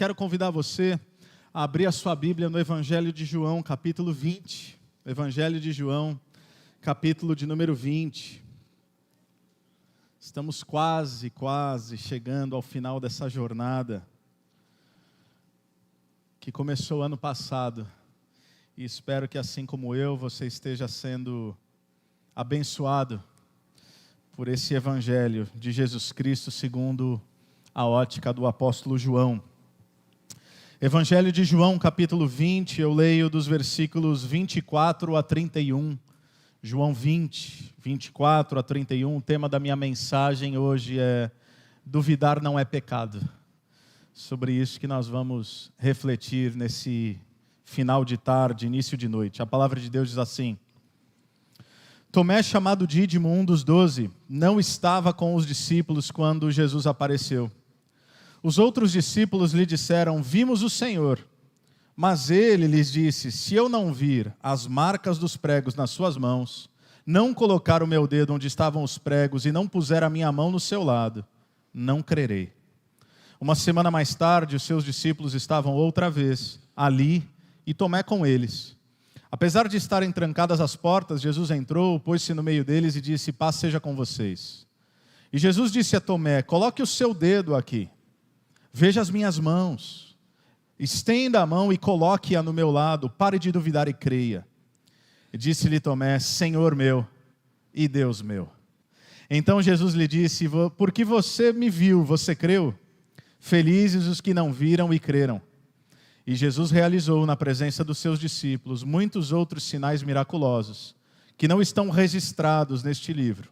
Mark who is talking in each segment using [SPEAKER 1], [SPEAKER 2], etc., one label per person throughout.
[SPEAKER 1] Quero convidar você a abrir a sua Bíblia no Evangelho de João, capítulo 20. Evangelho de João, capítulo de número 20. Estamos quase chegando ao final dessa jornada que começou ano passado. E espero que, assim como eu, você esteja sendo abençoado por esse Evangelho de Jesus Cristo segundo a ótica do apóstolo João. Evangelho de João, capítulo 20, eu leio dos versículos 24 a 31. João 20, 24 a 31, o tema da minha mensagem hoje é duvidar não é pecado. Sobre isso que nós vamos refletir nesse final de tarde, início de noite. A palavra de Deus diz assim: Tomé, chamado Dídimo, um dos 12, não estava com os discípulos quando Jesus apareceu. Os outros discípulos lhe disseram: vimos o Senhor. Mas ele lhes disse: se eu não vir as marcas dos pregos nas suas mãos, não colocar o meu dedo onde estavam os pregos e não puser a minha mão no seu lado, não crerei. Uma semana mais tarde, os seus discípulos estavam outra vez ali e Tomé com eles. Apesar de estarem trancadas as portas, Jesus entrou, pôs-se no meio deles e disse: paz seja com vocês. E Jesus disse a Tomé: coloque o seu dedo aqui. Veja as minhas mãos, estenda a mão e coloque-a no meu lado, pare de duvidar e creia. E disse-lhe Tomé: Senhor meu e Deus meu. Então Jesus lhe disse: porque você me viu, você creu? Felizes os que não viram e creram. E Jesus realizou na presença dos seus discípulos muitos outros sinais miraculosos, que não estão registrados neste livro.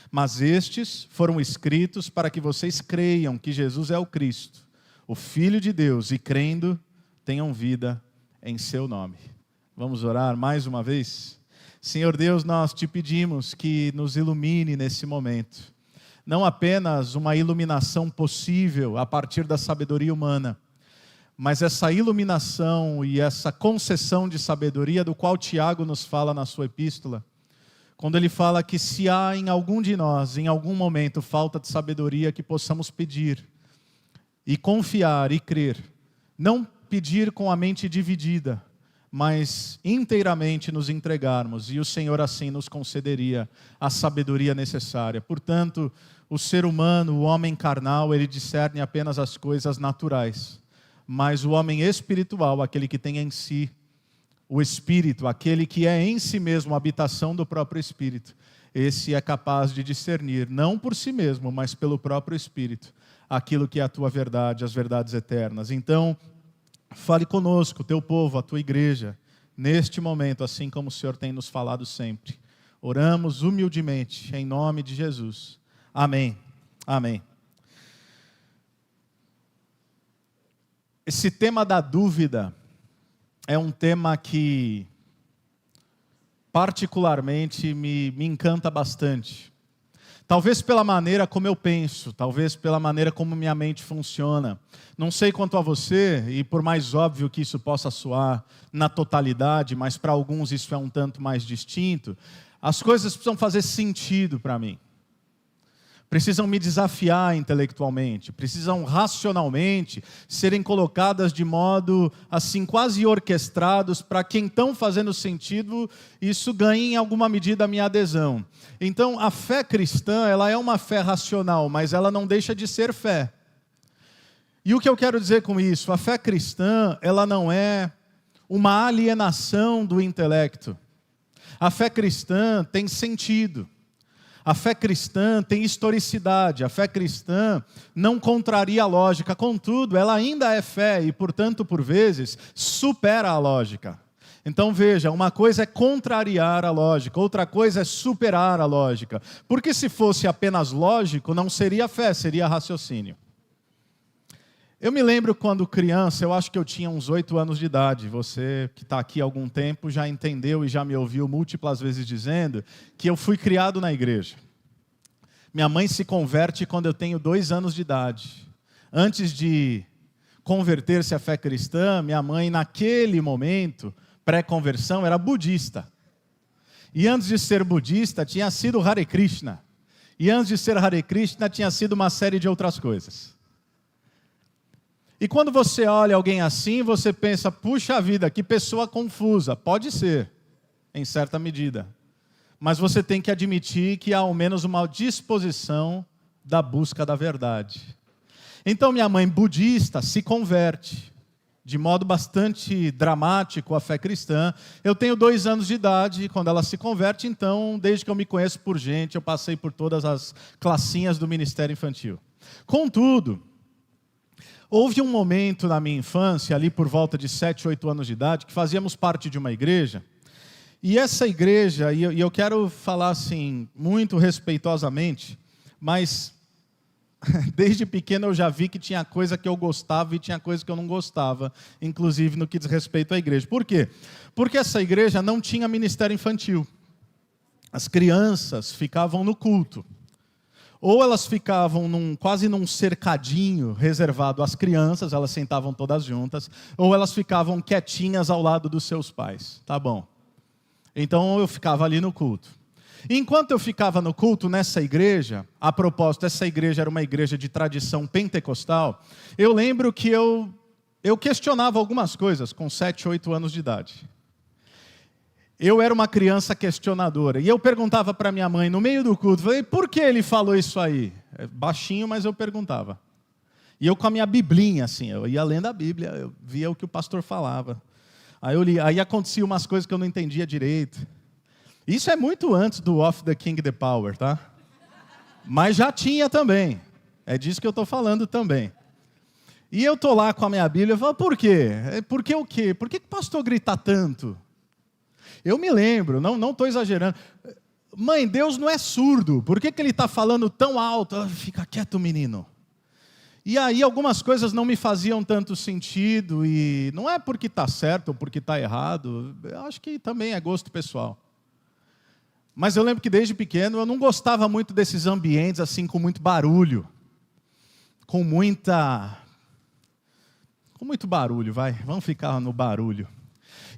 [SPEAKER 1] Mas estes foram escritos para que vocês creiam que Jesus é o Cristo, o Filho de Deus, e crendo, tenham vida em seu nome. Vamos orar mais uma vez? Senhor Deus, nós te pedimos que nos ilumine nesse momento. Não apenas uma iluminação possível a partir da sabedoria humana, mas essa iluminação e essa concessão de sabedoria do qual Tiago nos fala na sua epístola, quando ele fala que se há em algum de nós, em algum momento, falta de sabedoria, que possamos pedir e confiar e crer. Não pedir com a mente dividida, mas inteiramente nos entregarmos, e o Senhor assim nos concederia a sabedoria necessária. Portanto, o ser humano, o homem carnal, ele discerne apenas as coisas naturais, mas o homem espiritual, aquele que tem em si o Espírito, aquele que é em si mesmo a habitação do próprio Espírito, esse é capaz de discernir, não por si mesmo, mas pelo próprio Espírito, aquilo que é a tua verdade, as verdades eternas. Então, fale conosco, teu povo, a tua igreja, neste momento, assim como o Senhor tem nos falado sempre. Oramos humildemente, em nome de Jesus. Amém. Amém. Esse tema da dúvida é um tema que particularmente me encanta bastante. Talvez pela maneira como eu penso, talvez pela maneira como minha mente funciona. Não sei quanto a você, e por mais óbvio que isso possa soar na totalidade, mas para alguns isso é um tanto mais distinto, as coisas precisam fazer sentido para mim. Precisam me desafiar intelectualmente, precisam racionalmente serem colocadas de modo assim quase orquestrados para que então, fazendo sentido, isso ganhe em alguma medida a minha adesão. Então a fé cristã, ela é uma fé racional, mas ela não deixa de ser fé. E o que eu quero dizer com isso? A fé cristã, ela não é uma alienação do intelecto. A fé cristã tem sentido. A fé cristã tem historicidade, a fé cristã não contraria a lógica, contudo, ela ainda é fé e, portanto, por vezes, supera a lógica. Então veja, uma coisa é contrariar a lógica, outra coisa é superar a lógica. Porque se fosse apenas lógico, não seria fé, seria raciocínio. Eu me lembro quando criança, eu acho que eu tinha uns 8 anos de idade. Você que está aqui há algum tempo já entendeu e já me ouviu múltiplas vezes dizendo que eu fui criado na igreja. Minha mãe se converte quando eu tenho 2 anos de idade. Antes de converter-se à fé cristã, minha mãe, naquele momento, pré-conversão, era budista. E antes de ser budista, tinha sido Hare Krishna. E antes de ser Hare Krishna, tinha sido uma série de outras coisas. E quando você olha alguém assim, você pensa, puxa vida, que pessoa confusa. Pode ser, em certa medida. Mas você tem que admitir que há ao menos uma disposição da busca da verdade. Então minha mãe budista se converte, de modo bastante dramático, à fé cristã. Eu tenho 2 anos de idade quando ela se converte, então, desde que eu me conheço por gente, eu passei por todas as classinhas do ministério infantil. Contudo, houve um momento na minha infância, ali por volta de 7, 8 anos de idade, que fazíamos parte de uma igreja, e essa igreja, e eu quero falar assim, muito respeitosamente, mas desde pequeno eu já vi que tinha coisa que eu gostava e tinha coisa que eu não gostava, inclusive no que diz respeito à igreja. Por quê? Porque essa igreja não tinha ministério infantil. As crianças ficavam no culto. Ou elas ficavam quase num cercadinho reservado às crianças, elas sentavam todas juntas, ou elas ficavam quietinhas ao lado dos seus pais. Tá bom. Então eu ficava ali no culto. Enquanto eu ficava no culto nessa igreja, a propósito, essa igreja era uma igreja de tradição pentecostal, eu lembro que eu questionava algumas coisas com 7, 8 anos de idade. Eu era uma criança questionadora, e eu perguntava para minha mãe, no meio do culto, falei, por que ele falou isso aí? Baixinho, mas eu perguntava. E eu com a minha biblinha, assim, eu ia lendo a Bíblia, eu via o que o pastor falava. Aí eu li, aí acontecia umas coisas que eu não entendia direito. Isso é muito antes do Of the King the Power, tá? Mas já tinha também. É disso que eu estou falando também. E eu estou lá com a minha Bíblia e falo, por quê? Por que o quê? Por que o pastor grita tanto? Eu me lembro, não estou exagerando. Mãe, Deus não é surdo. Por que ele está falando tão alto? Fica quieto, menino. E aí algumas coisas não me faziam tanto sentido. E não é porque está certo ou porque está errado. Eu acho que também é gosto pessoal. Mas eu lembro que desde pequeno eu não gostava muito desses ambientes assim com muito barulho. Com muito barulho, vai. Vamos ficar no barulho.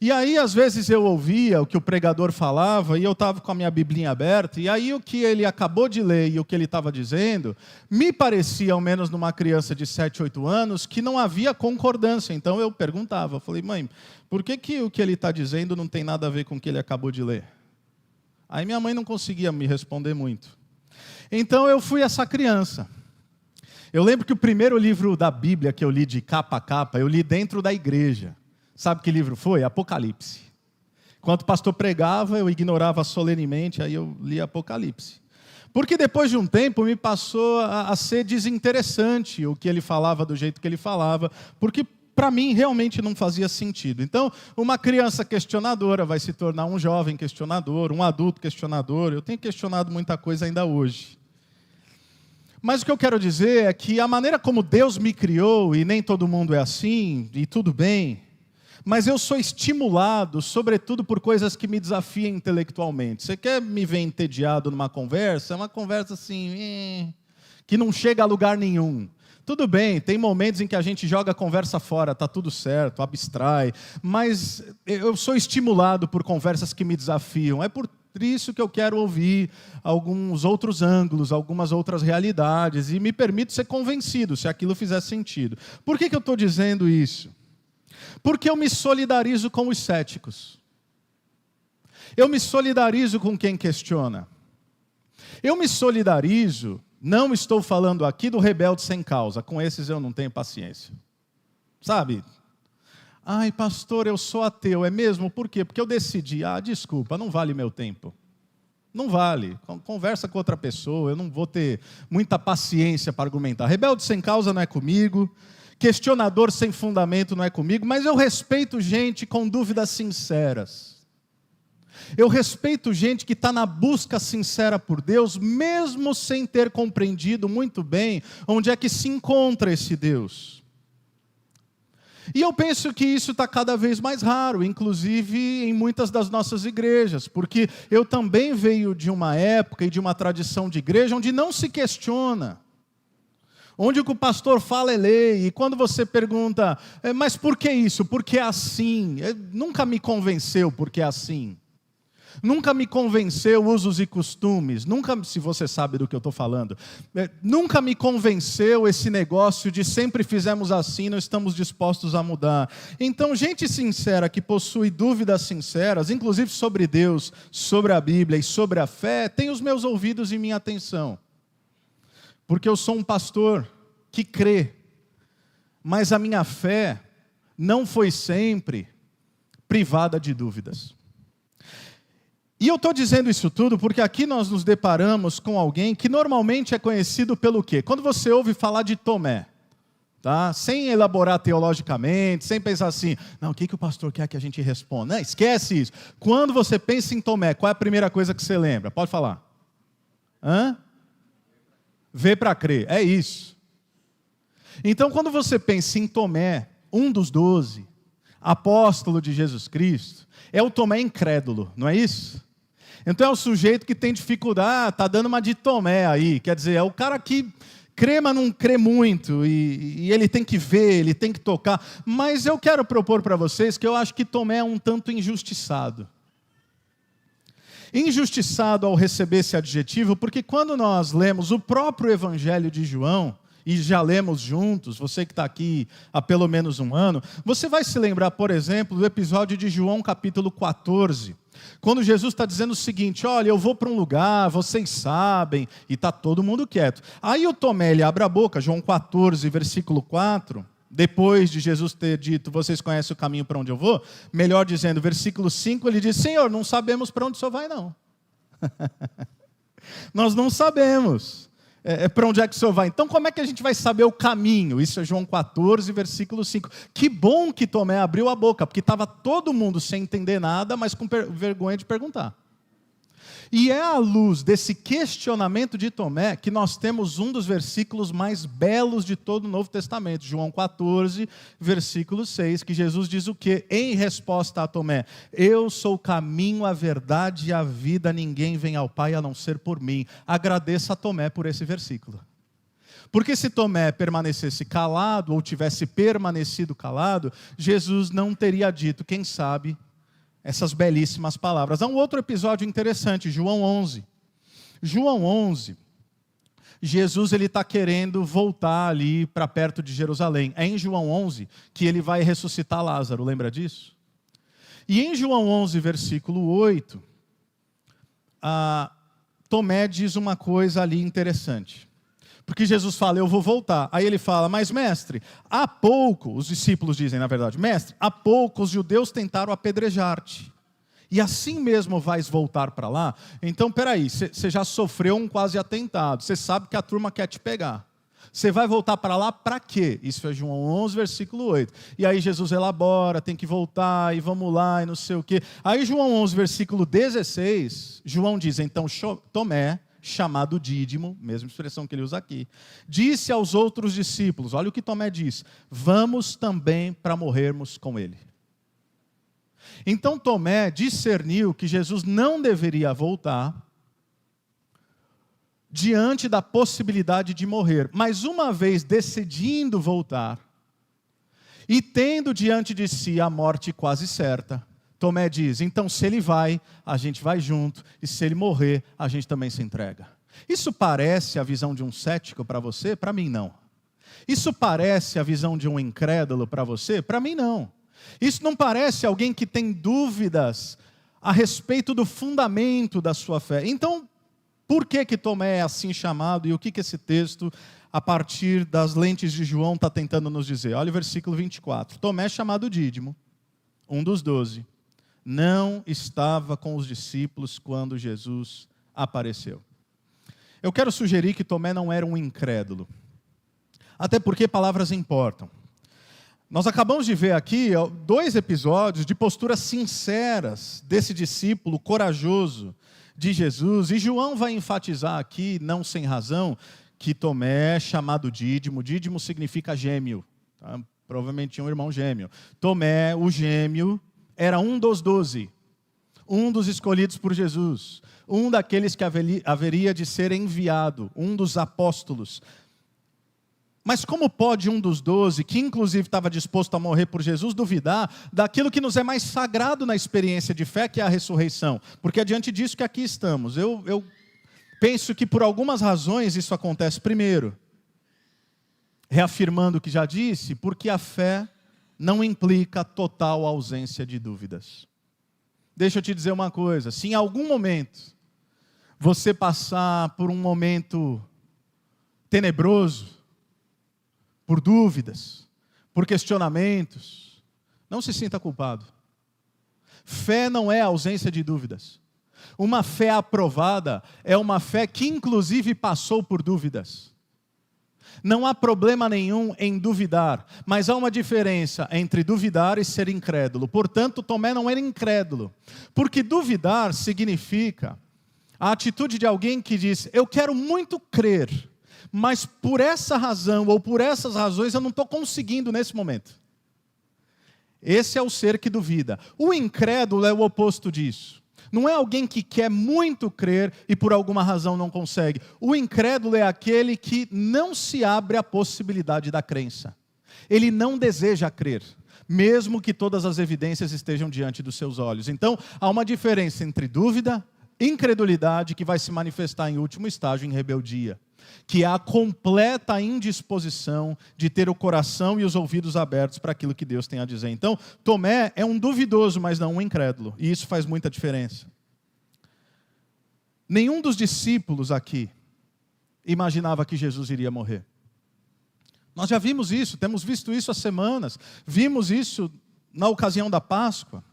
[SPEAKER 1] E aí, às vezes, eu ouvia o que o pregador falava, e eu estava com a minha biblinha aberta, e aí o que ele acabou de ler e o que ele estava dizendo, me parecia, ao menos numa criança de 7, 8 anos, que não havia concordância. Então eu perguntava, eu falei, mãe, por que o que ele está dizendo não tem nada a ver com o que ele acabou de ler? Aí minha mãe não conseguia me responder muito. Então eu fui essa criança. Eu lembro que o primeiro livro da Bíblia que eu li de capa a capa, eu li dentro da igreja. Sabe que livro foi? Apocalipse. Enquanto o pastor pregava, eu ignorava solenemente, aí eu li Apocalipse. Porque depois de um tempo me passou a ser desinteressante o que ele falava do jeito que ele falava, porque para mim realmente não fazia sentido. Então, uma criança questionadora vai se tornar um jovem questionador, um adulto questionador. Eu tenho questionado muita coisa ainda hoje. Mas o que eu quero dizer é que a maneira como Deus me criou, e nem todo mundo é assim, e tudo bem, mas eu sou estimulado, sobretudo por coisas que me desafiam intelectualmente. Você quer me ver entediado numa conversa? É uma conversa assim, que não chega a lugar nenhum. Tudo bem, tem momentos em que a gente joga a conversa fora, está tudo certo, abstrai, mas eu sou estimulado por conversas que me desafiam. É por isso que eu quero ouvir alguns outros ângulos, algumas outras realidades, e me permito ser convencido, se aquilo fizer sentido. Por que eu estou dizendo isso? Porque eu me solidarizo com os céticos. Eu me solidarizo com quem questiona. Eu me solidarizo, não estou falando aqui do rebelde sem causa, com esses eu não tenho paciência. Sabe? Ai, pastor, eu sou ateu, é mesmo? Por quê? Porque eu decidi, desculpa, não vale meu tempo. Não vale, conversa com outra pessoa, eu não vou ter muita paciência para argumentar. Rebelde sem causa não é comigo, questionador sem fundamento não é comigo, mas eu respeito gente com dúvidas sinceras. Eu respeito gente que está na busca sincera por Deus, mesmo sem ter compreendido muito bem onde é que se encontra esse Deus. E eu penso que isso está cada vez mais raro, inclusive em muitas das nossas igrejas, porque eu também venho de uma época e de uma tradição de igreja onde não se questiona. Onde o que o pastor fala é lei, e quando você pergunta, mas por que isso? Por que é assim? Nunca me convenceu porque é assim. Nunca me convenceu usos e costumes. Nunca, se você sabe do que eu estou falando, nunca me convenceu esse negócio de sempre fizemos assim, não estamos dispostos a mudar. Então, gente sincera que possui dúvidas sinceras, inclusive sobre Deus, sobre a Bíblia e sobre a fé, tem os meus ouvidos e minha atenção. Porque eu sou um pastor que crê, mas a minha fé não foi sempre privada de dúvidas. E eu estou dizendo isso tudo porque aqui nós nos deparamos com alguém que normalmente é conhecido pelo quê? Quando você ouve falar de Tomé, tá? Sem elaborar teologicamente, sem pensar assim, não, o que o pastor quer que a gente responda? Não, esquece isso. Quando você pensa em Tomé, qual é a primeira coisa que você lembra? Pode falar. Ver para crer, é isso. Então, quando você pensa em Tomé, um dos 12, apóstolo de Jesus Cristo, é o Tomé incrédulo, não é isso? Então é o sujeito que tem dificuldade, está dando uma de Tomé aí, quer dizer, é o cara que crê, mas não crê muito, e ele tem que ver, ele tem que tocar. Mas eu quero propor para vocês que eu acho que Tomé é um tanto injustiçado. Injustiçado ao receber esse adjetivo, porque quando nós lemos o próprio Evangelho de João, e já lemos juntos, você que está aqui há pelo menos um ano, você vai se lembrar, por exemplo, do episódio de João capítulo 14, quando Jesus está dizendo o seguinte, olha, eu vou para um lugar, vocês sabem, e está todo mundo quieto. Aí o Tomé, ele abre a boca, João 14, versículo 4, depois de Jesus ter dito, vocês conhecem o caminho para onde eu vou, melhor dizendo, versículo 5, ele diz, Senhor, não sabemos para onde o Senhor vai não. Nós não sabemos. Para onde é que o Senhor vai? Então, como é que a gente vai saber o caminho? Isso é João 14, versículo 5. Que bom que Tomé abriu a boca, porque estava todo mundo sem entender nada, mas com vergonha de perguntar. E é à luz desse questionamento de Tomé que nós temos um dos versículos mais belos de todo o Novo Testamento, João 14, versículo 6, que Jesus diz o quê? Em resposta a Tomé, eu sou o caminho, a verdade e a vida, ninguém vem ao Pai a não ser por mim. Agradeça a Tomé por esse versículo. Porque se Tomé permanecesse calado, ou tivesse permanecido calado, Jesus não teria dito, quem sabe, essas belíssimas palavras. Há um outro episódio interessante, João 11. João 11, Jesus está querendo voltar ali para perto de Jerusalém. É em João 11 que ele vai ressuscitar Lázaro, lembra disso? E em João 11, versículo 8, Tomé diz uma coisa ali interessante. Porque Jesus fala, eu vou voltar. Aí ele fala, mas mestre, há pouco, os discípulos dizem na verdade, mestre, há pouco os judeus tentaram apedrejar-te. E assim mesmo vais voltar para lá? Então, peraí, você já sofreu um quase atentado. Você sabe que a turma quer te pegar. Você vai voltar para lá para quê? Isso é João 11, versículo 8. E aí Jesus elabora, tem que voltar, e vamos lá, e não sei o quê. Aí João 11, versículo 16, João diz, então Tomé, chamado Dídimo, mesma expressão que ele usa aqui, disse aos outros discípulos, olha o que Tomé diz, vamos também para morrermos com ele. Então Tomé discerniu que Jesus não deveria voltar diante da possibilidade de morrer, mas uma vez decidindo voltar, e tendo diante de si a morte quase certa, Tomé diz, então se ele vai, a gente vai junto, e se ele morrer, a gente também se entrega. Isso parece a visão de um cético para você? Para mim não. Isso parece a visão de um incrédulo para você? Para mim não. Isso não parece alguém que tem dúvidas a respeito do fundamento da sua fé. Então, por que Tomé é assim chamado e o que esse texto, a partir das lentes de João, está tentando nos dizer? Olha o versículo 24. Tomé, chamado Dídimo, um dos 12, não estava com os discípulos quando Jesus apareceu. Eu quero sugerir que Tomé não era um incrédulo. Até porque palavras importam. Nós acabamos de ver aqui 2 episódios de posturas sinceras desse discípulo corajoso de Jesus. E João vai enfatizar aqui, não sem razão, que Tomé, chamado Dídimo, Dídimo significa gêmeo. Tá? Provavelmente tinha um irmão gêmeo. Tomé, o gêmeo, era um dos 12, um dos escolhidos por Jesus, um daqueles que haveria de ser enviado, um dos apóstolos. Mas como pode um dos 12, que inclusive estava disposto a morrer por Jesus, duvidar daquilo que nos é mais sagrado na experiência de fé, que é a ressurreição? Porque é diante disso que aqui estamos. Eu penso que por algumas razões isso acontece. Primeiro, reafirmando o que já disse, porque a fé não implica total ausência de dúvidas. Deixa eu te dizer uma coisa, se em algum momento você passar por um momento tenebroso, por dúvidas, por questionamentos, não se sinta culpado. Fé não é ausência de dúvidas. Uma fé aprovada é uma fé que inclusive passou por dúvidas. Não há problema nenhum em duvidar, mas há uma diferença entre duvidar e ser incrédulo. Portanto, Tomé não era incrédulo, porque duvidar significa a atitude de alguém que diz: eu quero muito crer, mas por essa razão ou por essas razões eu não estou conseguindo nesse momento. Esse é o ser que duvida. O incrédulo é o oposto disso. Não é alguém que quer muito crer e por alguma razão não consegue. O incrédulo é aquele que não se abre à possibilidade da crença. Ele não deseja crer, mesmo que todas as evidências estejam diante dos seus olhos. Então, há uma diferença entre dúvida, incredulidade, que vai se manifestar em último estágio em rebeldia, que é a completa indisposição de ter o coração e os ouvidos abertos para aquilo que Deus tem a dizer. Então, Tomé é um duvidoso, mas não um incrédulo, e isso faz muita diferença. Nenhum dos discípulos aqui imaginava que Jesus iria morrer. Nós já vimos isso, temos visto isso há semanas, vimos isso na ocasião da Páscoa.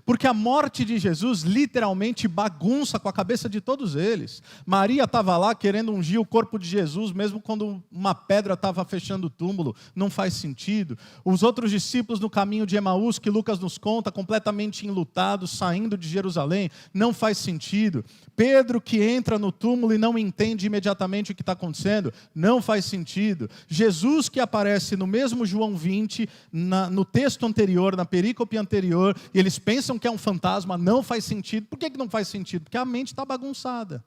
[SPEAKER 1] Porque a morte de Jesus literalmente bagunça com a cabeça de todos eles. Maria estava lá querendo ungir o corpo de Jesus, mesmo quando uma pedra estava fechando o túmulo, não faz sentido. Os outros discípulos no caminho de Emaús, que Lucas nos conta, completamente enlutados, saindo de Jerusalém, não faz sentido. Pedro que entra no túmulo e não entende imediatamente o que está acontecendo, não faz sentido. Jesus que aparece no mesmo João 20, no texto anterior, na perícope anterior, e eles pensam que é um fantasma, não faz sentido. Por que não faz sentido? Porque a mente está bagunçada.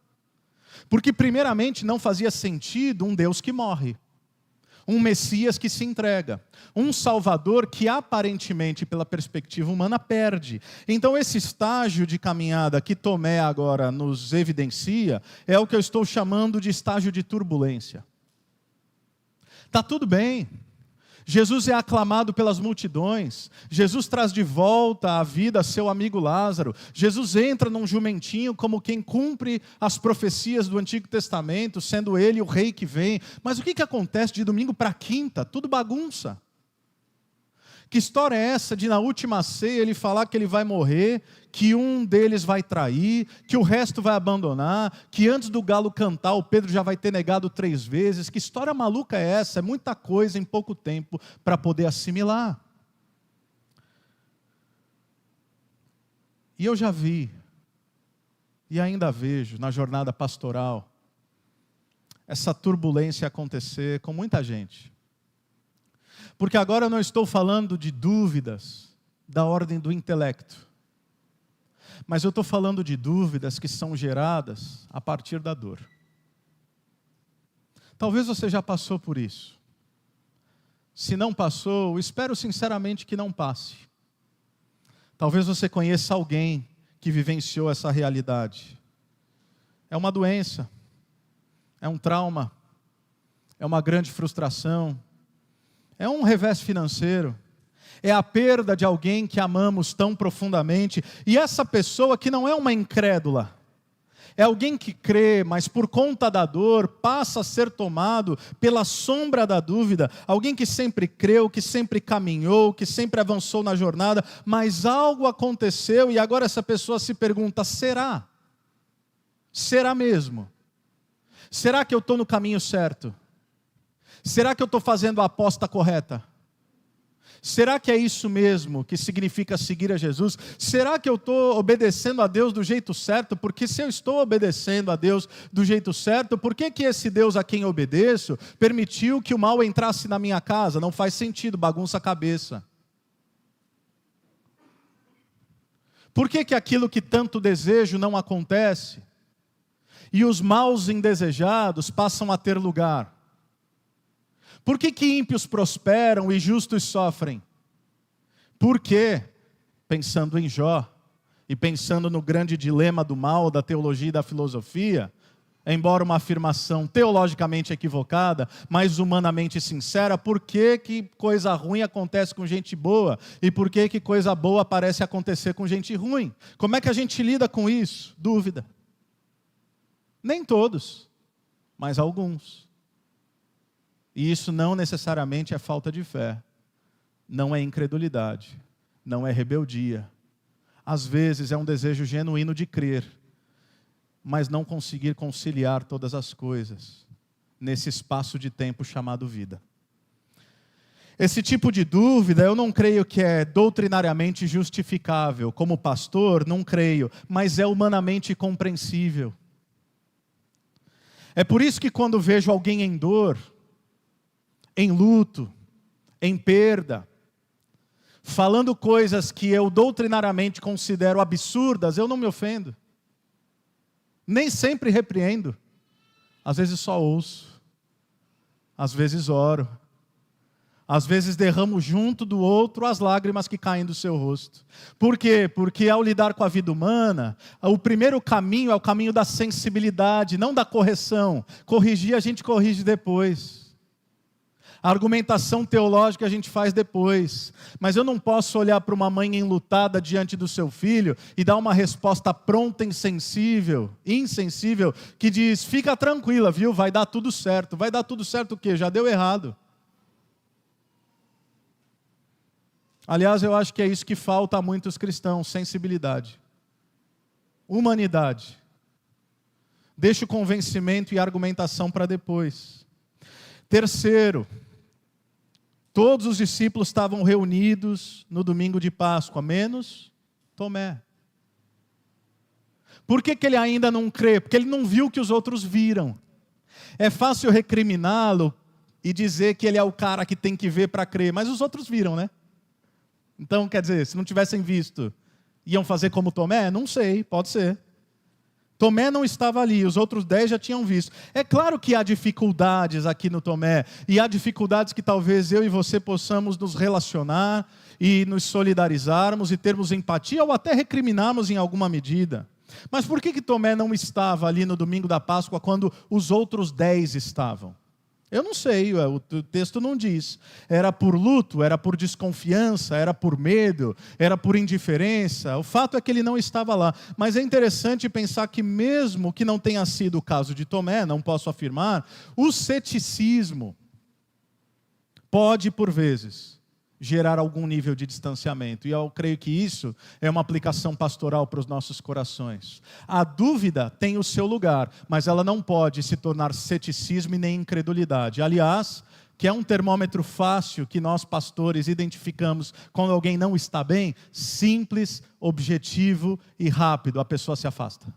[SPEAKER 1] Porque primeiramente não fazia sentido um Deus que morre, um Messias que se entrega, um Salvador que aparentemente, pela perspectiva humana, perde. Então esse estágio de caminhada que Tomé agora nos evidencia, é o que eu estou chamando de estágio de turbulência. Está tudo bem. Jesus é aclamado pelas multidões, Jesus traz de volta à vida seu amigo Lázaro, Jesus entra num jumentinho como quem cumpre as profecias do Antigo Testamento, sendo ele o rei que vem. Mas o que acontece de domingo para quinta? Tudo bagunça. Que história é essa de na última ceia ele falar que ele vai morrer, que um deles vai trair, que o resto vai abandonar, que antes do galo cantar o Pedro já vai ter negado 3 vezes? Que história maluca é essa? É muita coisa em pouco tempo para poder assimilar. E eu já vi, e ainda vejo na jornada pastoral, essa turbulência acontecer com muita gente. Porque agora eu não estou falando de dúvidas da ordem do intelecto, mas eu estou falando de dúvidas que são geradas a partir da dor. Talvez você já passou por isso. Se não passou, espero sinceramente que não passe. Talvez você conheça alguém que vivenciou essa realidade. É uma doença, é um trauma, é uma grande frustração, é um revés financeiro, é a perda de alguém que amamos tão profundamente, e essa pessoa que não é uma incrédula, é alguém que crê, mas por conta da dor, passa a ser tomado pela sombra da dúvida, alguém que sempre creu, que sempre caminhou, que sempre avançou na jornada, mas algo aconteceu e agora essa pessoa se pergunta: será? Será mesmo? Será que eu estou no caminho certo? Será que eu estou fazendo a aposta correta? Será que é isso mesmo que significa seguir a Jesus? Será que eu estou obedecendo a Deus do jeito certo? Porque se eu estou obedecendo a Deus do jeito certo, por que esse Deus a quem eu obedeço permitiu que o mal entrasse na minha casa? Não faz sentido, bagunça a cabeça. Por que aquilo que tanto desejo não acontece? E os maus indesejados passam a ter lugar? Por que ímpios prosperam e justos sofrem? Porque, pensando em Jó, e pensando no grande dilema do mal, da teologia e da filosofia, embora uma afirmação teologicamente equivocada, mas humanamente sincera, por que coisa ruim acontece com gente boa? E por que coisa boa parece acontecer com gente ruim? Como é que a gente lida com isso? Dúvida. Nem todos, mas alguns. E isso não necessariamente é falta de fé, não é incredulidade, não é rebeldia. Às vezes é um desejo genuíno de crer, mas não conseguir conciliar todas as coisas nesse espaço de tempo chamado vida. Esse tipo de dúvida eu não creio que é doutrinariamente justificável. Como pastor, não creio, mas é humanamente compreensível. É por isso que quando vejo alguém em dor, em luto, em perda, falando coisas que eu doutrinariamente considero absurdas, eu não me ofendo. Nem sempre repreendo. Às vezes só ouço. Às vezes oro. Às vezes derramo junto do outro as lágrimas que caem do seu rosto. Por quê? Porque ao lidar com a vida humana, o primeiro caminho é o caminho da sensibilidade, não da correção. Corrigir a gente corrige depois. A argumentação teológica a gente faz depois. Mas eu não posso olhar para uma mãe enlutada diante do seu filho e dar uma resposta pronta, insensível, que diz, fica tranquila, viu? Vai dar tudo certo. Vai dar tudo certo o quê? Já deu errado. Aliás, eu acho que é isso que falta a muitos cristãos, sensibilidade. Humanidade. Deixa o convencimento e a argumentação para depois. Terceiro, todos os discípulos estavam reunidos no domingo de Páscoa, menos Tomé. Por que ele ainda não crê? Porque ele não viu o que os outros viram. É fácil recriminá-lo e dizer que ele é o cara que tem que ver para crer, mas os outros viram, né? Então, quer dizer, se não tivessem visto, iam fazer como Tomé? Não sei, pode ser. Tomé não estava ali, os outros 10 já tinham visto. É claro que há dificuldades aqui no Tomé, e há dificuldades que talvez eu e você possamos nos relacionar e nos solidarizarmos e termos empatia ou até recriminarmos em alguma medida. Mas por que Tomé não estava ali no domingo da Páscoa quando os outros 10 estavam? Eu não sei, o texto não diz. Era por luto, era por desconfiança, era por medo, era por indiferença. O fato é que ele não estava lá. Mas é interessante pensar que mesmo que não tenha sido o caso de Tomé, não posso afirmar, o ceticismo pode, por vezes, gerar algum nível de distanciamento. E eu creio que isso é uma aplicação pastoral para os nossos corações. A dúvida tem o seu lugar, mas ela não pode se tornar ceticismo e nem incredulidade. Aliás, que é um termômetro fácil que nós pastores identificamos quando alguém não está bem, simples, objetivo e rápido, a pessoa se afasta.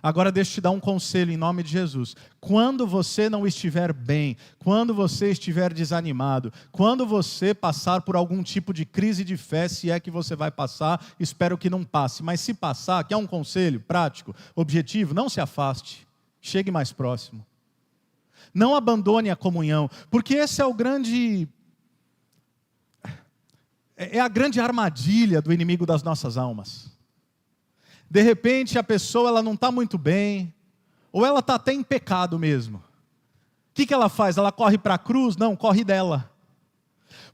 [SPEAKER 1] Agora deixa eu te dar um conselho em nome de Jesus. Quando você não estiver bem, quando você estiver desanimado, quando você passar por algum tipo de crise de fé, se é que você vai passar, espero que não passe. Mas se passar, quer um conselho prático, objetivo, não se afaste. Chegue mais próximo. Não abandone a comunhão, porque esse é o grande... É a grande armadilha do inimigo das nossas almas. De repente a pessoa ela não está muito bem, ou ela está até em pecado mesmo. O que ela faz? Ela corre para a cruz? Não, corre dela.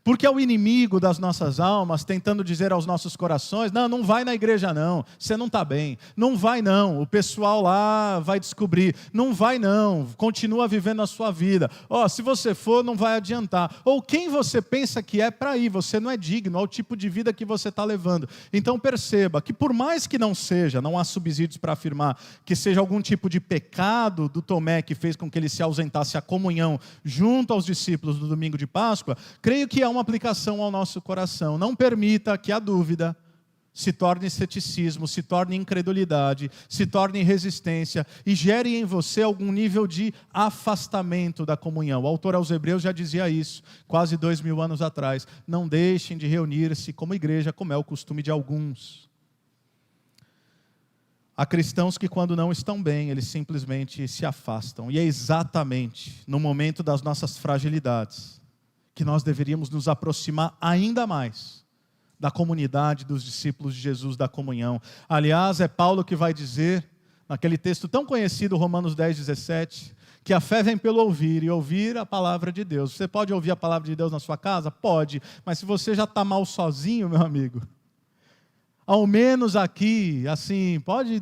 [SPEAKER 1] Porque é o inimigo das nossas almas tentando dizer aos nossos corações, não vai na igreja não, você não está bem. Não vai não, o pessoal lá vai descobrir. Não vai não, continua vivendo a sua vida. Se você for, não vai adiantar. Ou quem você pensa que é para ir, você não é digno ao tipo de vida que você está levando. Então perceba que por mais que não seja, não há subsídios para afirmar que seja algum tipo de pecado do Tomé que fez com que ele se ausentasse a comunhão junto aos discípulos do domingo de Páscoa, creio que é uma aplicação ao nosso coração. Não permita que a dúvida se torne ceticismo, se torne incredulidade, se torne resistência e gere em você algum nível de afastamento da comunhão. O autor aos Hebreus já dizia isso, quase 2000 anos atrás. Não deixem de reunir-se como igreja, como é o costume de alguns. Há cristãos que quando não estão bem, eles simplesmente se afastam. E é exatamente no momento das nossas fragilidades que nós deveríamos nos aproximar ainda mais da comunidade dos discípulos de Jesus, da comunhão. Aliás, é Paulo que vai dizer, naquele texto tão conhecido, Romanos 10:17, que a fé vem pelo ouvir, e ouvir a palavra de Deus. Você pode ouvir a palavra de Deus na sua casa? Pode, mas se você já está mal sozinho, meu amigo, ao menos aqui, assim, pode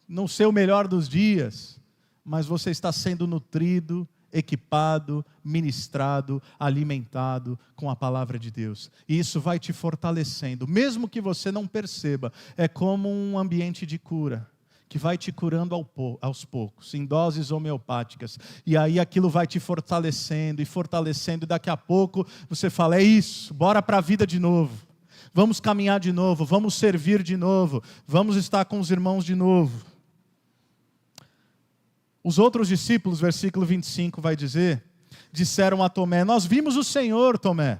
[SPEAKER 1] não ser o melhor dos dias, mas você está sendo nutrido, equipado, ministrado, alimentado com a palavra de Deus. E isso vai te fortalecendo, mesmo que você não perceba. É como um ambiente de cura, que vai te curando aos poucos, em doses homeopáticas. E aí aquilo vai te fortalecendo, e daqui a pouco você fala, é isso, bora para a vida de novo. Vamos caminhar de novo, vamos servir de novo, vamos estar com os irmãos de novo. Os outros discípulos, versículo 25 vai dizer, disseram a Tomé, nós vimos o Senhor, Tomé.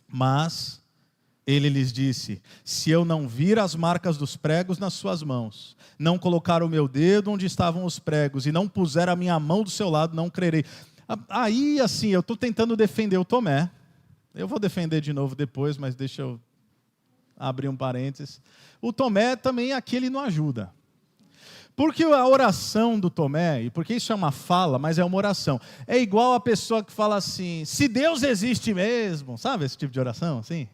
[SPEAKER 1] Mas ele lhes disse, se eu não vir as marcas dos pregos nas suas mãos, não colocar o meu dedo onde estavam os pregos, e não puser a minha mão do seu lado, não crerei. Aí, assim, eu estou tentando defender o Tomé. Eu vou defender de novo depois, mas deixa eu abrir um parênteses. O Tomé também aqui ele não ajuda. Porque a oração do Tomé, e porque isso é uma fala, mas é uma oração, é igual a pessoa que fala assim, se Deus existe mesmo, sabe esse tipo de oração assim?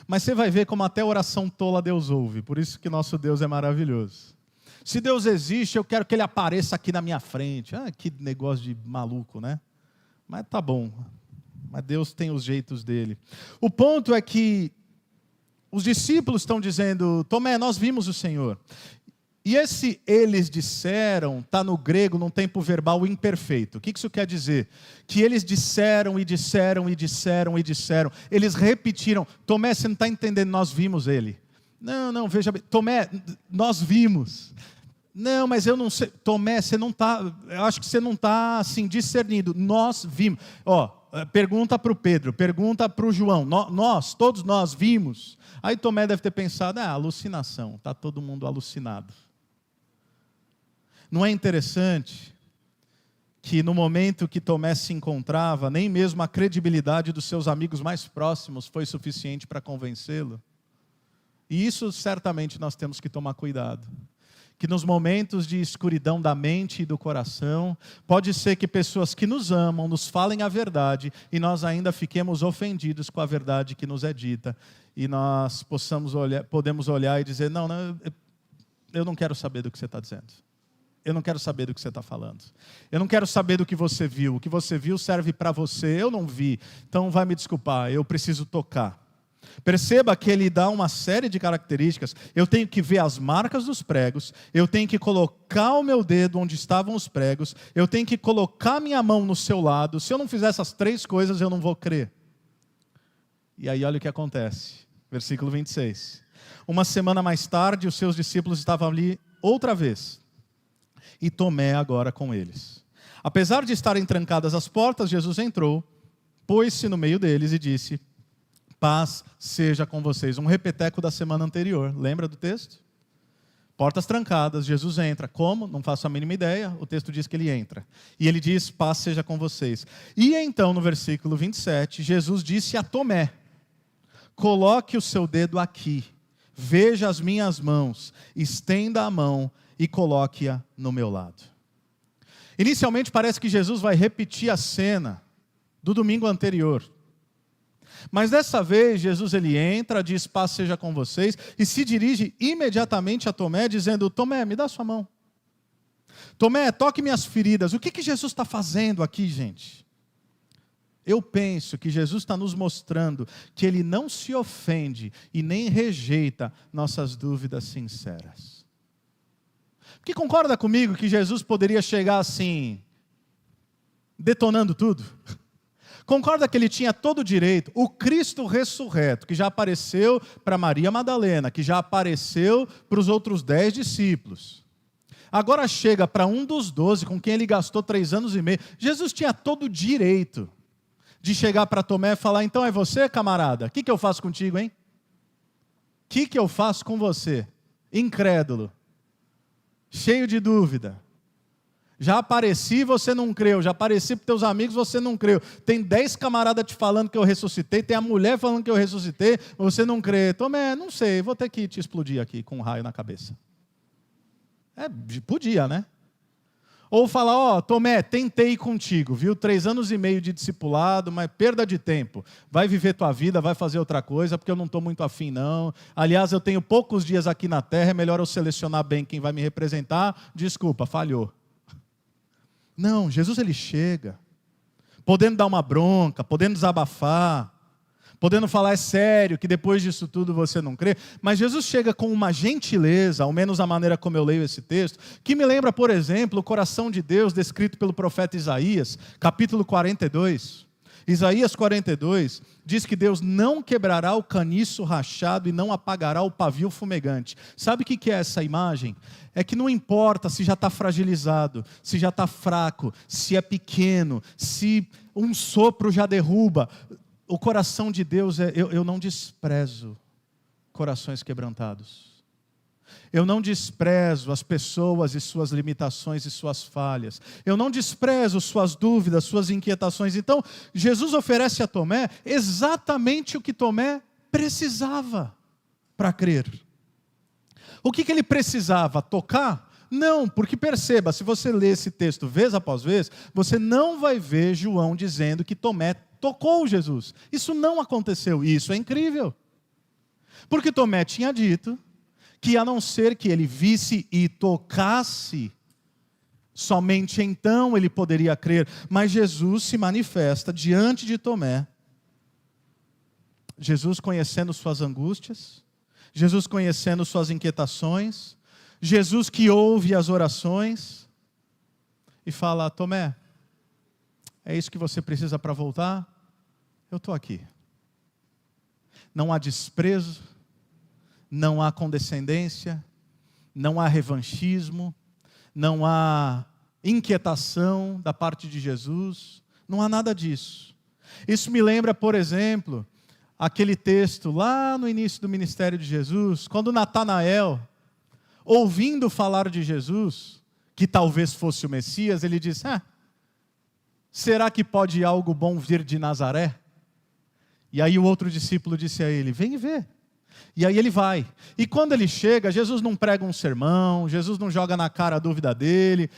[SPEAKER 1] Mas você vai ver como até oração tola Deus ouve, por isso que nosso Deus é maravilhoso. Se Deus existe, eu quero que Ele apareça aqui na minha frente. Que negócio de maluco, né? Mas tá bom, mas Deus tem os jeitos dele. O ponto é que os discípulos estão dizendo, Tomé, nós vimos o Senhor. E esse eles disseram, está no grego, num tempo verbal imperfeito. O que isso quer dizer? Que eles disseram e disseram e disseram e disseram. Eles repetiram. Tomé, você não está entendendo, nós vimos ele. Não, veja bem. Tomé, nós vimos. Não, mas eu não sei. Tomé, você não está, eu acho que você não está assim, discernindo. Nós vimos. Pergunta para o Pedro, pergunta para o João. Todos nós vimos. Aí Tomé deve ter pensado, alucinação, está todo mundo alucinado. Não é interessante que no momento que Tomé se encontrava, nem mesmo a credibilidade dos seus amigos mais próximos foi suficiente para convencê-lo? E isso certamente nós temos que tomar cuidado. Que nos momentos de escuridão da mente e do coração, pode ser que pessoas que nos amam, nos falem a verdade, e nós ainda fiquemos ofendidos com a verdade que nos é dita, e nós podemos olhar e dizer, não, eu não quero saber do que você está dizendo. Eu não quero saber do que você está falando. Eu não quero saber do que você viu. O que você viu serve para você, eu não vi. Então vai me desculpar, eu preciso tocar. Perceba que ele dá uma série de características. Eu tenho que ver as marcas dos pregos, eu tenho que colocar o meu dedo onde estavam os pregos, eu tenho que colocar minha mão no seu lado. Se eu não fizer essas três coisas, eu não vou crer. E aí olha o que acontece. Versículo 26. Uma semana mais tarde, os seus discípulos estavam ali outra vez. E Tomé agora com eles. Apesar de estarem trancadas as portas, Jesus entrou, pôs-se no meio deles e disse, paz seja com vocês. Um repeteco da semana anterior, lembra do texto? Portas trancadas, Jesus entra. Como? Não faço a mínima ideia, o texto diz que ele entra. E ele diz, paz seja com vocês. E então, no versículo 27, Jesus disse a Tomé, coloque o seu dedo aqui, veja as minhas mãos, estenda a mão e coloque-a no meu lado. Inicialmente parece que Jesus vai repetir a cena do domingo anterior. Mas dessa vez Jesus ele entra, diz paz seja com vocês e se dirige imediatamente a Tomé dizendo, Tomé, me dá sua mão. Tomé, toque minhas feridas. O que Jesus está fazendo aqui, gente? Eu penso que Jesus está nos mostrando que Ele não se ofende e nem rejeita nossas dúvidas sinceras. Porque concorda comigo que Jesus poderia chegar assim, detonando tudo? Concorda que Ele tinha todo o direito, o Cristo ressurreto, que já apareceu para Maria Madalena, que já apareceu para os outros 10 discípulos. Agora chega para um dos 12, com quem Ele gastou 3 anos e meio. Jesus tinha todo o direito de chegar para Tomé e falar, então é você, camarada? O que eu faço contigo, hein? O que eu faço com você? Incrédulo. cheio de dúvida. Já apareci, você não creu. Já apareci para os teus amigos, você não creu. Tem 10 camaradas te falando que eu ressuscitei. Tem a mulher falando que eu ressuscitei. Você não crê. Tomé, não sei, vou ter que te explodir aqui com um raio na cabeça. Podia, né? Ou falar, Tomé, tentei contigo, viu? 3 anos e meio de discipulado, mas perda de tempo. Vai viver tua vida, vai fazer outra coisa, porque eu não estou muito afim, não. Aliás, eu tenho poucos dias aqui na terra, é melhor eu selecionar bem quem vai me representar. Desculpa, falhou. Não, Jesus ele chega, podendo dar uma bronca, podendo desabafar, podendo falar é sério, que depois disso tudo você não crê, mas Jesus chega com uma gentileza, ao menos a maneira como eu leio esse texto, que me lembra, por exemplo, o coração de Deus descrito pelo profeta Isaías, capítulo 42. Isaías 42 diz que Deus não quebrará o caniço rachado e não apagará o pavio fumegante. Sabe o que é essa imagem? É que não importa se já está fragilizado, se já está fraco, se é pequeno, se um sopro já derruba. O coração de Deus eu não desprezo corações quebrantados. Eu não desprezo as pessoas e suas limitações e suas falhas. Eu não desprezo suas dúvidas, suas inquietações. Então, Jesus oferece a Tomé exatamente o que Tomé precisava para crer. O que ele precisava? Tocar? Não, porque perceba, se você ler esse texto vez após vez, você não vai ver João dizendo que Tomé tocou Jesus. Isso não aconteceu, e isso é incrível. Porque Tomé tinha dito que a não ser que ele visse e tocasse, somente então ele poderia crer. Mas Jesus se manifesta diante de Tomé. Jesus conhecendo suas angústias, Jesus conhecendo suas inquietações, Jesus que ouve as orações, e fala, Tomé, é isso que você precisa para voltar? Eu estou aqui. Não há desprezo, não há condescendência, não há revanchismo, não há inquietação da parte de Jesus, não há nada disso. Isso me lembra, por exemplo, aquele texto lá no início do ministério de Jesus, quando Natanael, ouvindo falar de Jesus, que talvez fosse o Messias, ele disse, será que pode algo bom vir de Nazaré? E aí o outro discípulo disse a ele, vem ver. E aí ele vai. E quando ele chega, Jesus não prega um sermão, Jesus não joga na cara a dúvida dele.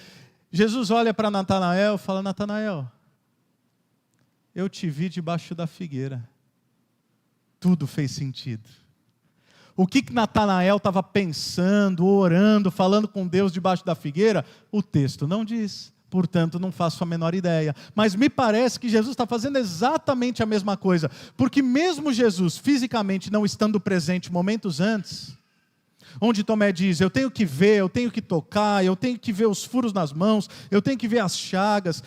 [SPEAKER 1] Jesus olha para Natanael e fala, Natanael, eu te vi debaixo da figueira. Tudo fez sentido. O que Natanael estava pensando, orando, falando com Deus debaixo da figueira? O texto não diz. Portanto, não faço a menor ideia. Mas me parece que Jesus está fazendo exatamente a mesma coisa. Porque mesmo Jesus, fisicamente não estando presente momentos antes, onde Tomé diz, eu tenho que ver, eu tenho que tocar, eu tenho que ver os furos nas mãos, eu tenho que ver as chagas.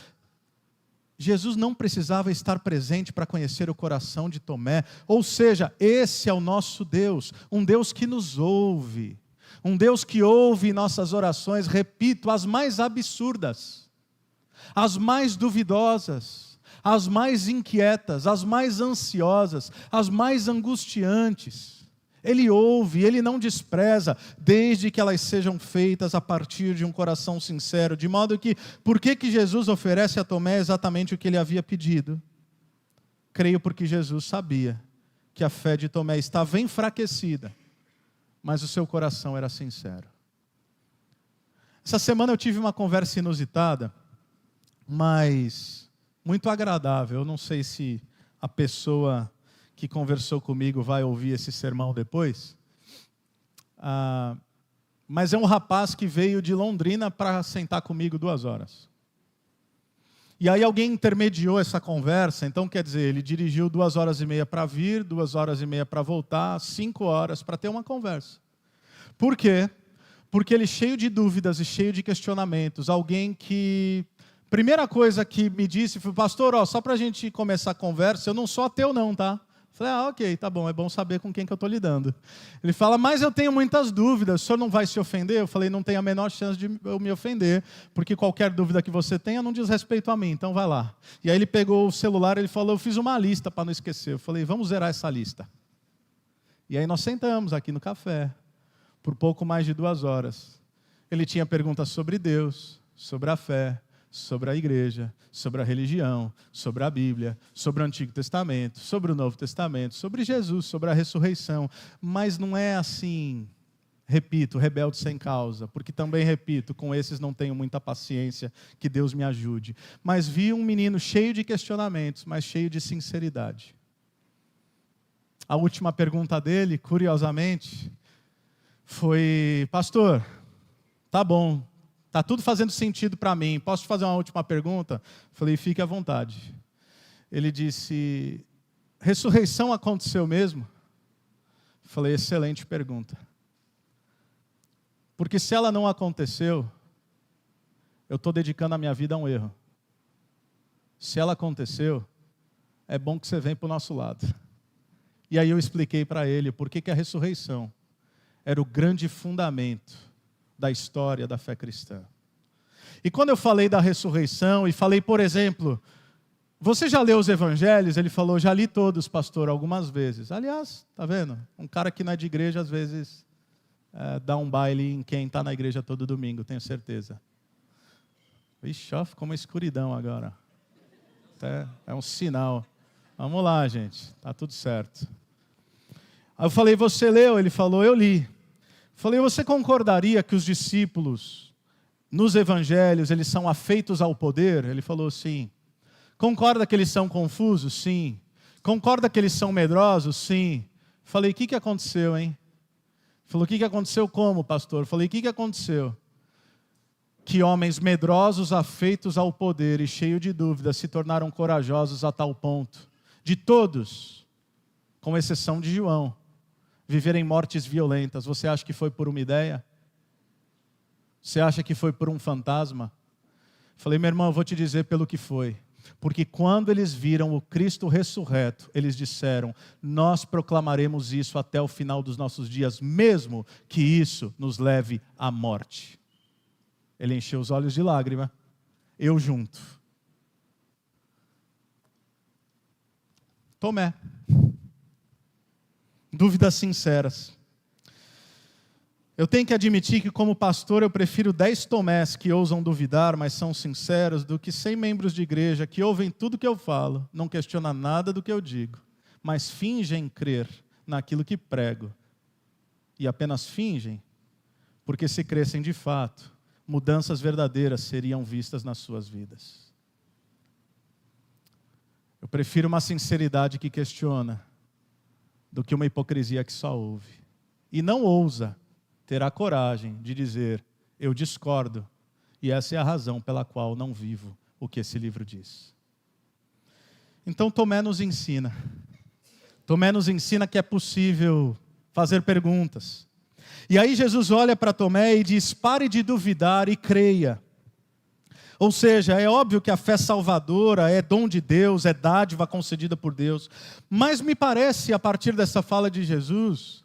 [SPEAKER 1] Jesus não precisava estar presente para conhecer o coração de Tomé. Ou seja, esse é o nosso Deus, um Deus que nos ouve. Um Deus que ouve nossas orações, repito, as mais absurdas, as mais duvidosas, as mais inquietas, as mais ansiosas, as mais angustiantes. Ele ouve, Ele não despreza, desde que elas sejam feitas a partir de um coração sincero. De modo que, por que Jesus oferece a Tomé exatamente o que ele havia pedido? Creio porque Jesus sabia que a fé de Tomé estava enfraquecida, mas o seu coração era sincero. Essa semana eu tive uma conversa inusitada, mas muito agradável. Eu não sei se a pessoa que conversou comigo vai ouvir esse sermão depois. Mas é um rapaz que veio de Londrina para sentar comigo 2 horas. E aí alguém intermediou essa conversa, então quer dizer, ele dirigiu 2 horas e meia para vir, 2 horas e meia para voltar, 5 horas para ter uma conversa. Por quê? Porque ele cheio de dúvidas e cheio de questionamentos, alguém que... Primeira coisa que me disse foi, pastor, só para a gente começar a conversa, eu não sou ateu não, tá? Falei, ok, tá bom, é bom saber com quem que eu estou lidando. Ele fala, mas eu tenho muitas dúvidas, o senhor não vai se ofender? Eu falei, não tem a menor chance de eu me ofender, porque qualquer dúvida que você tenha não diz respeito a mim, então vai lá. E aí ele pegou o celular, ele falou, eu fiz uma lista para não esquecer. Eu falei, vamos zerar essa lista. E aí nós sentamos aqui no café, por pouco mais de 2 horas. Ele tinha perguntas sobre Deus, sobre a fé, sobre a igreja, sobre a religião, sobre a Bíblia, sobre o Antigo Testamento, sobre o Novo Testamento, sobre Jesus, sobre a ressurreição. Mas não é assim, repito, rebelde sem causa, porque também, repito, com esses não tenho muita paciência, que Deus me ajude. Mas vi um menino cheio de questionamentos, mas cheio de sinceridade. A última pergunta dele, curiosamente, foi: pastor, tá bom, tá tudo fazendo sentido para mim, posso te fazer uma última pergunta? Falei: fique à vontade. Ele disse: ressurreição aconteceu mesmo? Falei: excelente pergunta. Porque se ela não aconteceu, eu estou dedicando a minha vida a um erro. Se ela aconteceu, é bom que você venha para o nosso lado. E aí eu expliquei para ele por que a ressurreição era o grande fundamento da história da fé cristã. E quando eu falei da ressurreição e falei, por exemplo, você já leu os evangelhos? Ele falou: já li todos, pastor, algumas vezes. Aliás, tá vendo? Um cara que não é de igreja, às vezes, dá um baile em quem está na igreja todo domingo, tenho certeza. Ixi, ó, ficou uma escuridão agora. É um sinal. Vamos lá, gente, tá tudo certo. Aí eu falei: você leu? Ele falou: eu li. Falei: você concordaria que os discípulos, nos evangelhos, eles são afeitos ao poder? Ele falou: sim. Concorda que eles são confusos? Sim. Concorda que eles são medrosos? Sim. Falei: o que aconteceu, hein? Falou: o que aconteceu como, pastor? Falei: o que aconteceu? Que homens medrosos, afeitos ao poder e cheios de dúvidas, se tornaram corajosos a tal ponto de todos, com exceção de João, viverem mortes violentas. Você acha que foi por uma ideia? Você acha que foi por um fantasma? Falei: meu irmão, eu vou te dizer pelo que foi. Porque quando eles viram o Cristo ressurreto, eles disseram: nós proclamaremos isso até o final dos nossos dias, mesmo que isso nos leve à morte. Ele encheu os olhos de lágrima, eu junto. Tomé. Dúvidas sinceras. Eu tenho que admitir que, como pastor, eu prefiro 10 Tomés que ousam duvidar, mas são sinceros, do que 100 membros de igreja que ouvem tudo que eu falo, não questionam nada do que eu digo, mas fingem crer naquilo que prego. E apenas fingem, porque se crescem de fato, mudanças verdadeiras seriam vistas nas suas vidas. Eu prefiro uma sinceridade que questiona, do que uma hipocrisia que só ouve. E não ousa ter a coragem de dizer: eu discordo, e essa é a razão pela qual não vivo o que esse livro diz. Então Tomé nos ensina. Tomé nos ensina que é possível fazer perguntas. E aí Jesus olha para Tomé e diz: pare de duvidar e creia. Ou seja, é óbvio que a fé salvadora é dom de Deus, é dádiva concedida por Deus. Mas me parece, a partir dessa fala de Jesus,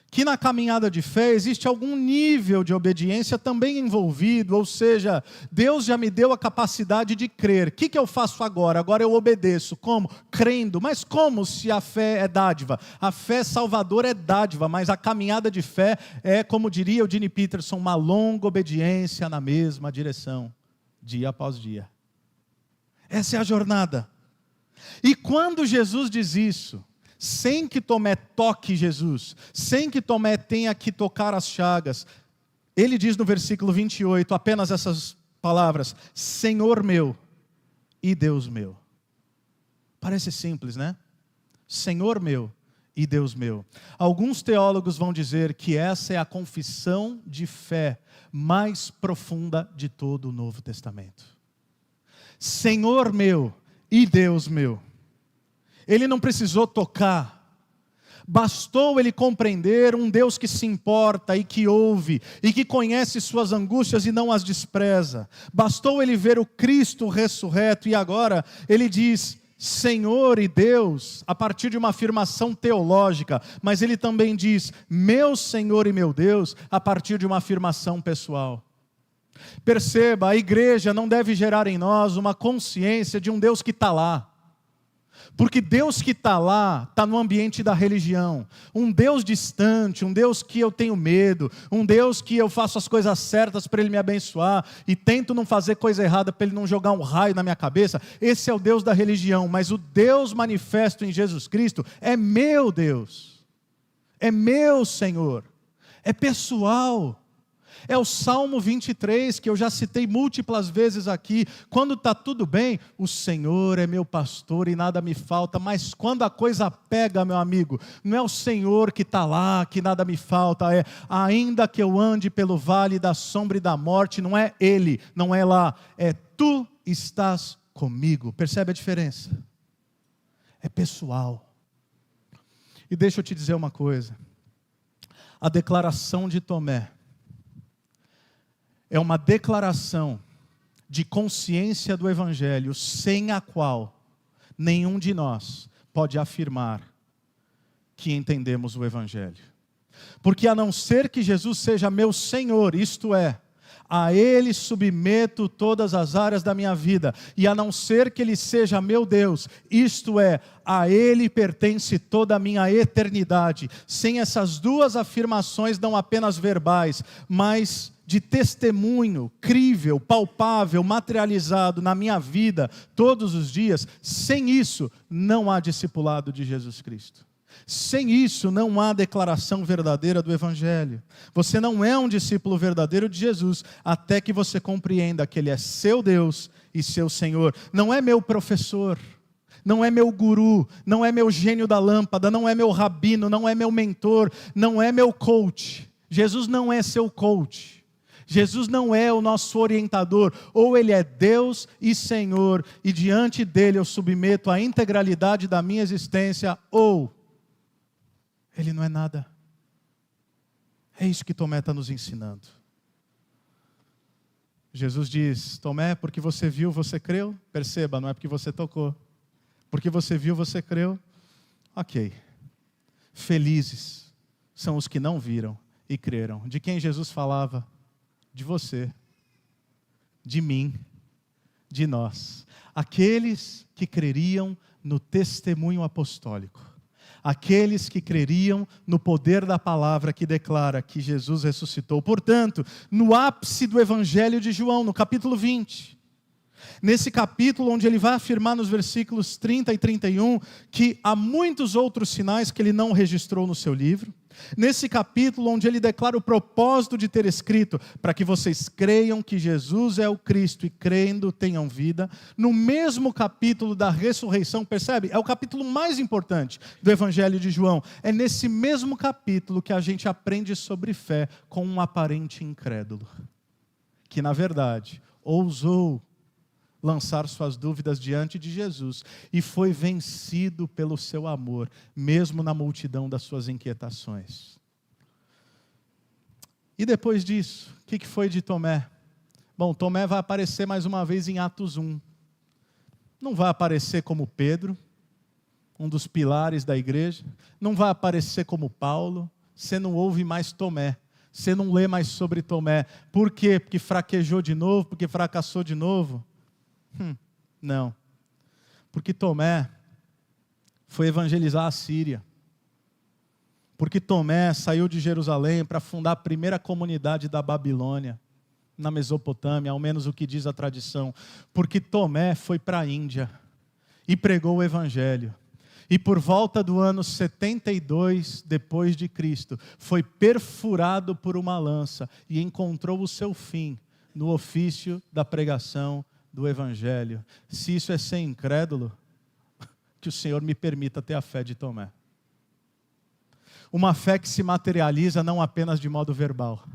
[SPEAKER 1] que na caminhada de fé existe algum nível de obediência também envolvido. Ou seja, Deus já me deu a capacidade de crer. O que eu faço agora? Agora eu obedeço. Como? Crendo. Mas como se a fé é dádiva? A fé salvadora é dádiva, mas a caminhada de fé é, como diria o Eugene Peterson, uma longa obediência na mesma direção, dia após dia. Essa é a jornada. E quando Jesus diz isso, sem que Tomé toque Jesus, sem que Tomé tenha que tocar as chagas, ele diz no versículo 28, apenas essas palavras: Senhor meu e Deus meu. Parece simples, né? Senhor meu e Deus meu. Alguns teólogos vão dizer que essa é a confissão de fé mais profunda de todo o Novo Testamento. Senhor meu e Deus meu. Ele não precisou tocar, bastou ele compreender um Deus que se importa e que ouve, e que conhece suas angústias e não as despreza. Bastou ele ver o Cristo ressurreto, e agora ele diz Senhor e Deus, a partir de uma afirmação teológica, mas ele também diz meu Senhor e meu Deus, a partir de uma afirmação pessoal. Perceba, a igreja não deve gerar em nós uma consciência de um Deus que está lá. Porque Deus que está lá, está no ambiente da religião. Um Deus distante, um Deus que eu tenho medo, um Deus que eu faço as coisas certas para Ele me abençoar e tento não fazer coisa errada para Ele não jogar um raio na minha cabeça. Esse é o Deus da religião, mas o Deus manifesto em Jesus Cristo é meu Deus, é meu Senhor, é pessoal. É o Salmo 23, que eu já citei múltiplas vezes aqui. Quando está tudo bem, o Senhor é meu pastor e nada me falta. Mas quando a coisa pega, meu amigo, não é o Senhor que está lá, que nada me falta. É, ainda que eu ande pelo vale da sombra e da morte, não é Ele, não é lá. É Tu estás comigo. Percebe a diferença? É pessoal. E deixa eu te dizer uma coisa. A declaração de Tomé é uma declaração de consciência do Evangelho, sem a qual nenhum de nós pode afirmar que entendemos o Evangelho. Porque a não ser que Jesus seja meu Senhor, isto é, a Ele submeto todas as áreas da minha vida, e a não ser que Ele seja meu Deus, isto é, a Ele pertence toda a minha eternidade. Sem essas duas afirmações, não apenas verbais, mas de testemunho crível, palpável, materializado na minha vida, todos os dias, sem isso, não há discipulado de Jesus Cristo. Sem isso, não há declaração verdadeira do Evangelho. Você não é um discípulo verdadeiro de Jesus, até que você compreenda que Ele é seu Deus e seu Senhor. Não é meu professor, não é meu guru, não é meu gênio da lâmpada, não é meu rabino, não é meu mentor, não é meu coach. Jesus não é seu coach. Jesus não é o nosso orientador, ou Ele é Deus e Senhor, e diante dEle eu submeto a integralidade da minha existência, ou Ele não é nada. É isso que Tomé está nos ensinando. Jesus diz, Tomé, porque você viu, você creu? Perceba, não é porque você tocou. Porque você viu, você creu? Ok. Felizes são os que não viram e creram. De quem Jesus falava? De você, de mim, de nós. Aqueles que creriam no testemunho apostólico. Aqueles que creriam no poder da palavra que declara que Jesus ressuscitou. Portanto, no ápice do Evangelho de João, no capítulo 20, nesse capítulo onde ele vai afirmar nos versículos 30 e 31 que há muitos outros sinais que ele não registrou no seu livro. Nesse capítulo onde ele declara o propósito de ter escrito, para que vocês creiam que Jesus é o Cristo e crendo tenham vida. No mesmo capítulo da ressurreição, percebe? É o capítulo mais importante do Evangelho de João. É nesse mesmo capítulo que a gente aprende sobre fé com um aparente incrédulo, que na verdade ousou lançar suas dúvidas diante de Jesus e foi vencido pelo seu amor, mesmo na multidão das suas inquietações. E depois disso, o que foi de Tomé? Bom, Tomé vai aparecer mais uma vez em Atos 1. Não vai aparecer como Pedro, um dos pilares da igreja. Não vai aparecer como Paulo. Você não ouve mais Tomé. Você não lê mais sobre Tomé. Por quê? Porque fraquejou de novo? Porque fracassou de novo? Não, porque Tomé foi evangelizar a Síria, porque Tomé saiu de Jerusalém para fundar a primeira comunidade da Babilônia, na Mesopotâmia, ao menos o que diz a tradição, porque Tomé foi para a Índia e pregou o Evangelho, e por volta do ano 72 depois de Cristo, foi perfurado por uma lança e encontrou o seu fim no ofício da pregação do Evangelho. Se isso é ser incrédulo, que o Senhor me permita ter a fé de Tomé. Uma fé que se materializa não apenas de modo verbal,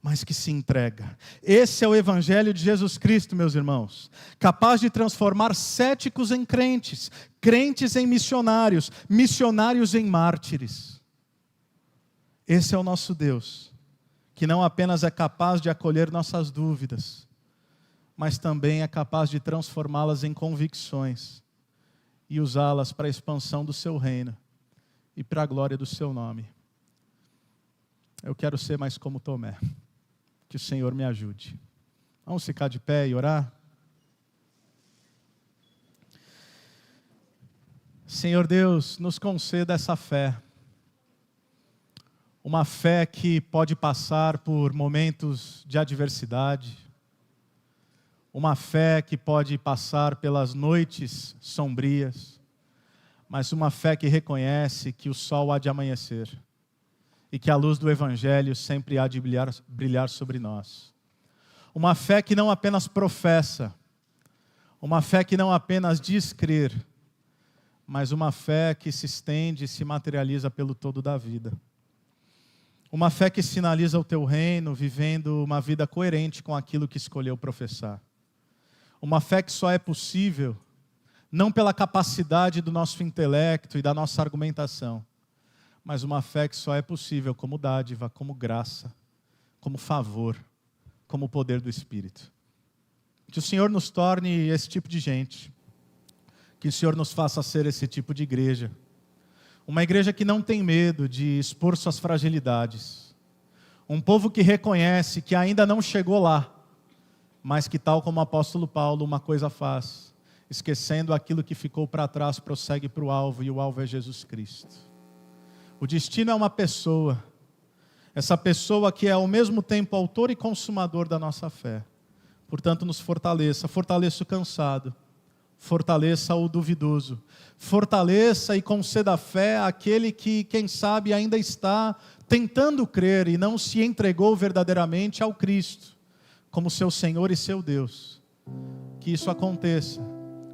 [SPEAKER 1] mas que se entrega. Esse é o Evangelho de Jesus Cristo, meus irmãos, capaz de transformar céticos em crentes, crentes em missionários, missionários em mártires. Esse é o nosso Deus, que não apenas é capaz de acolher nossas dúvidas, mas também é capaz de transformá-las em convicções e usá-las para a expansão do seu reino e para a glória do seu nome. Eu quero ser mais como Tomé. Que o Senhor me ajude. Vamos ficar de pé e orar? Senhor Deus, nos conceda essa fé. Uma fé que pode passar por momentos de adversidade. Uma fé que pode passar pelas noites sombrias. Mas uma fé que reconhece que o sol há de amanhecer. E que a luz do Evangelho sempre há de brilhar sobre nós. Uma fé que não apenas professa. Uma fé que não apenas diz crer. Mas uma fé que se estende e se materializa pelo todo da vida. Uma fé que sinaliza o teu reino, vivendo uma vida coerente com aquilo que escolheu professar. Uma fé que só é possível, não pela capacidade do nosso intelecto e da nossa argumentação, mas uma fé que só é possível como dádiva, como graça, como favor, como poder do Espírito. Que o Senhor nos torne esse tipo de gente. Que o Senhor nos faça ser esse tipo de igreja. Uma igreja que não tem medo de expor suas fragilidades. Um povo que reconhece que ainda não chegou lá, mas que, tal como o apóstolo Paulo, uma coisa faz. Esquecendo aquilo que ficou para trás, prossegue para o alvo, e o alvo é Jesus Cristo. O destino é uma pessoa. Essa pessoa que é ao mesmo tempo autor e consumador da nossa fé. Portanto, nos fortaleça. Fortaleça o cansado. Fortaleça o duvidoso. Fortaleça e conceda fé àquele que, quem sabe, ainda está tentando crer e não se entregou verdadeiramente ao Cristo, como seu Senhor e seu Deus. Que isso aconteça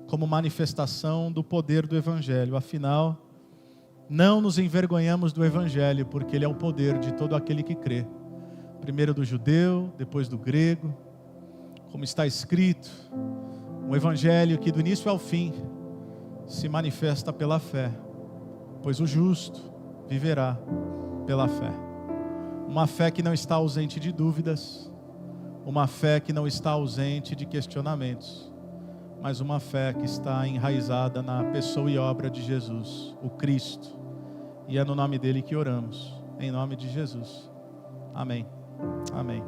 [SPEAKER 1] como manifestação do poder do Evangelho. Afinal, não nos envergonhamos do Evangelho, porque ele é o poder de todo aquele que crê. Primeiro do judeu, depois do grego, como está escrito. Um Evangelho que do início ao fim se manifesta pela fé, pois o justo viverá pela fé. Uma fé que não está ausente de dúvidas, uma fé que não está ausente de questionamentos, mas uma fé que está enraizada na pessoa e obra de Jesus, o Cristo. E é no nome dele que oramos, em nome de Jesus. Amém. Amém.